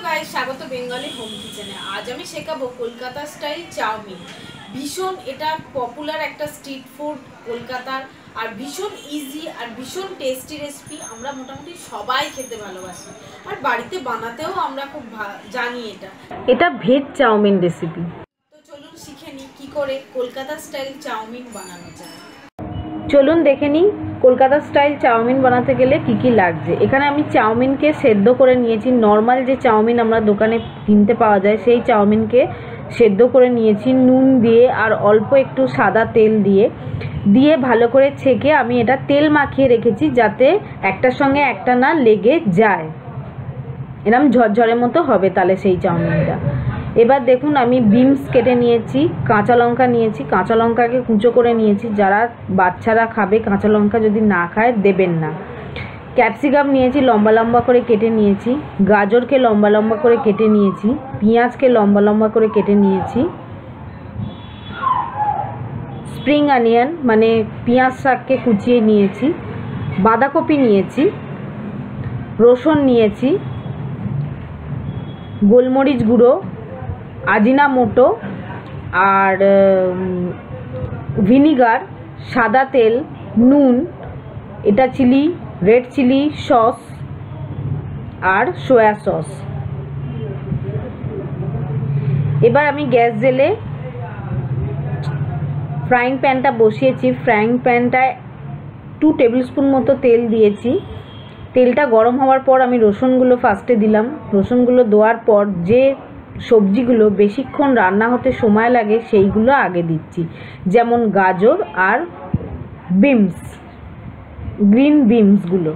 Guys, স্বাগত Bengali home কিচেনে। আজ আমি শেখাবো কলকাতা স্টাইল চাউমিন। ভীষণ এটা পপুলার একটা স্ট্রিট ফুড কলকাতার, আর ভীষণ ইজি আর ভীষণ টেস্টি রেসিপি। আমরা মোটামুটি সবাই খেতে ভালোবাসি, আর বাড়িতে বানাতেও আমরা খুব জানি। এটা ভেজ চাউমিন রেসিপি। তো চলুন শিখে নিই কী করে কলকাতা স্টাইল চাউমিন বানানো যায়। চলুন দেখে নিই কলকাতা স্টাইল চাউমিন বানাতে গেলে কি কি লাগছে। এখানে আমি চাউমিনকে সেদ্ধ করে নিয়েছি। নর্মাল যে চাউমিন আমরা দোকানে কিনতে পাওয়া যায় সেই চাউমিনকে সেদ্ধ করে নিয়েছি নুন দিয়ে আর অল্প একটু সাদা তেল দিয়ে ভালো করে ছেঁকে আমি এটা তেল মাখিয়ে রেখেছি, যাতে একটার সঙ্গে একটা না লেগে যায়। এরকম ঝরঝরের মতো হবে তাহলে সেই চাউমিনটা। এবার দেখুন আমি বিনস কেটে নিয়েছি, কাঁচা লঙ্কা নিয়েছি, কাঁচা লঙ্কাকে কুঁচো করে নিয়েছি। যারা বাচ্চারা খাবে কাঁচা লঙ্কা যদি না খায় দেবেন না। ক্যাপসিকাম নিয়েছি, লম্বা লম্বা করে কেটে নিয়েছি। গাজরকে লম্বা লম্বা করে কেটে নিয়েছি। পেঁয়াজকে লম্বা লম্বা করে কেটে নিয়েছি। স্প্রিং অনিয়ন মানে পেঁয়াজ শাককে কুচিয়ে নিয়েছি। বাঁধাকপি নিয়েছি, রসুন নিয়েছি, গোলমরিচ গুঁড়ো, আজিনামোটো আর ভিনিগার, সাদা তেল, নুন, এটা চিলি রেড চিলি সস আর সয়া সস। এবার আমি গ্যাস জেলে ফ্রাইং প্যানটা বসিয়েছি। ফ্রাইং প্যানটায় 2 টেবিল স্পুন মতো তেল দিয়েছি। তেলটা গরম হওয়ার পর আমি রসুনগুলো ফার্স্টে দিলাম। রসুনগুলো দেওয়ার পর যে সবজিগুলো বেশিক্ষণ রান্না হতে সময় লাগে সেইগুলো আগে দিচ্ছি, যেমন গাজর আর বিনস, গ্রিন বিনসগুলো।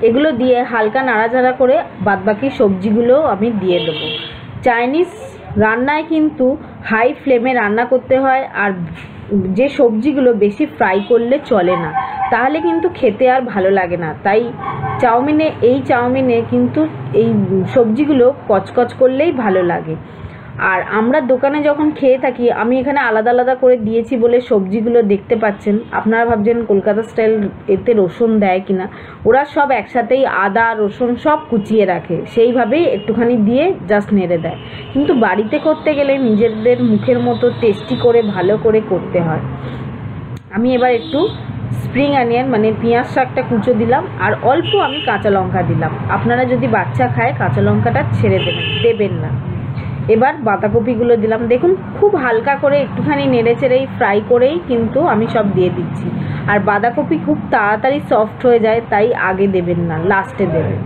এগুলো দিয়ে হালকা নাড়াচাড়া করে বাদবাকি সবজিগুলো আমি দিয়ে দেবো। চাইনিজ রান্নায় কিন্তু হাই ফ্লেমে রান্না করতে হয়, আর যে সবজিগুলো বেশি ফ্রাই করলে চলে না, তাহলে কিন্তু খেতে আর ভালো লাগে না। তাই চাউমিনে কিন্তু এই সবজিগুলো কচকচ করলেই ভালো লাগে। আর আমরা দোকানে যখন খেয়ে থাকি, আমি এখানে আলাদা আলাদা করে দিয়েছি বলে সবজিগুলো দেখতে পাচ্ছেন। আপনারা ভাবছেন কলকাতা স্টাইল এতে রসুন দেয় কিনা, ওরা সব একসাথেই আদা রসুন সব কুচিয়ে রাখে, সেইভাবেই একটুখানি দিয়ে জাস্ট নেড়ে দেয়। কিন্তু বাড়িতে করতে গেলে নিজেদের মুখের মতো টেস্টি করে ভালো করে করতে হয়। আমি এবার একটু স্প্রিং অনিয়ন মানে পেঁয়াজ শাকটা কুচো দিলাম, আর অল্প আমি কাঁচা লঙ্কা দিলাম। আপনারা যদি বাচ্চা খায় কাঁচা লঙ্কাটা ছেড়ে দেবেন না। এবার বাঁধাকপিগুলো দিলাম। দেখুন খুব হালকা করে একটুখানি নেড়ে চেড়েই ফ্রাই করেই কিন্তু আমি সব দিয়ে দিচ্ছি। আর বাঁধাকপি খুব তাড়াতাড়ি সফট হয়ে যায়, তাই আগে দেবেন না, লাস্টে দেবেন।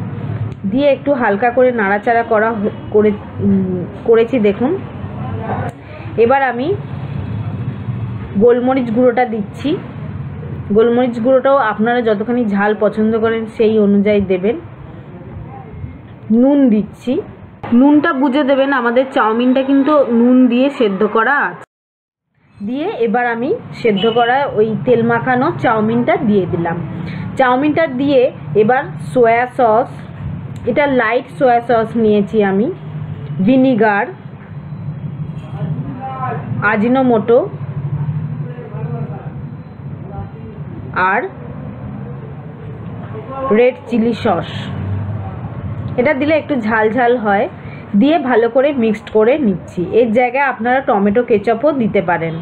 দিয়ে একটু হালকা করে নাড়াচাড়া করেছি দেখুন। এবার আমি গোলমরিচ গুঁড়োটা দিচ্ছি। গোলমরিচ গুঁড়োটাও আপনারা যতখানি ঝাল পছন্দ করেন সেই অনুযায়ী দেবেন। নুন দিচ্ছি, নুনটা বুঝে দেবেন, আমাদের চাউমিনটা কিন্তু নুন দিয়ে সেদ্ধ করা আছে। দিয়ে এবার আমি সেদ্ধ করা ওই তেল মাখানো চাউমিনটা দিয়ে দিলাম। চাউমিনটা দিয়ে এবার সয়া সস, এটা লাইট সয়া সস নিয়েছি আমি, ভিনিগার, আজিনোমোটো আর রেড চিলি সস, এটা দিলে একটু ঝাল ঝাল হয়। দিয়ে ভালো করে মিক্সড করে নিচ্ছি। এর জায়গায় আপনারা টমেটো কেচাপও দিতে পারেন।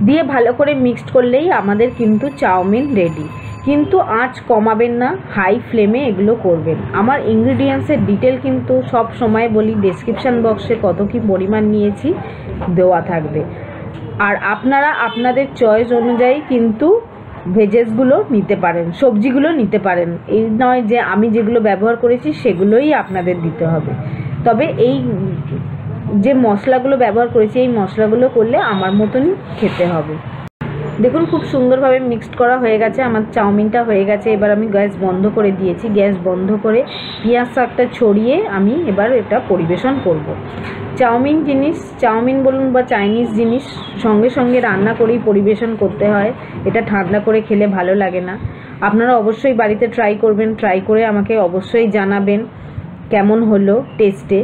দিয়ে ভালো করে মিক্সড করলেই আমাদের কিন্তু চাউমিন রেডি। কিন্তু আঁচ কমাবেন না, হাই ফ্লেমে এগুলো করবেন। আমার ইনগ্রিডিয়েন্টসের ডিটেল কিন্তু সব সময় বলি, ডেসক্রিপশান বক্সে কত কি পরিমাণ নিয়েছি দেওয়া থাকবে। আর আপনারা আপনাদের চয়েস অনুযায়ী কিন্তু ভেজেসগুলো নিতে পারেন, সবজিগুলো নিতে পারেন। এই নয় যে আমি যেগুলো ব্যবহার করেছি সেগুলোই আপনাদের দিতে হবে। তবে এই যে মশলাগুলো ব্যবহার করেছি এই মশলাগুলো করলে আমার মতনই খেতে হবে। দেখুন খুব সুন্দরভাবে মিক্সড করা হয়ে গেছে, আমার চাউমিনটা হয়ে গেছে। এবার আমি গ্যাস বন্ধ করে দিয়েছি। গ্যাস বন্ধ করে পেঁয়াজ শাকটা ছড়িয়ে আমি এবার এটা পরিবেশন করব। চাউমিন বলুন বা চাইনিজ জিনিস সঙ্গে সঙ্গে রান্না করেই পরিবেশন করতে হয়, এটা ঠান্ডা করে খেলে ভালো লাগে না। আপনারা অবশ্যই বাড়িতে ট্রাই করবেন, ট্রাই করে আমাকে অবশ্যই জানাবেন কেমন হলো টেস্টে।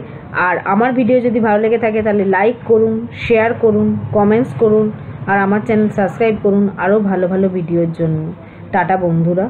আর আমার ভিডিও যদি ভালো লেগে থাকে তাহলে লাইক করুন, শেয়ার করুন, কমেন্টস করুন, আর আমার চ্যানেল সাবস্ক্রাইব করুন আরও ভালো ভালো ভিডিওর জন্য। টাটা বন্ধুরা।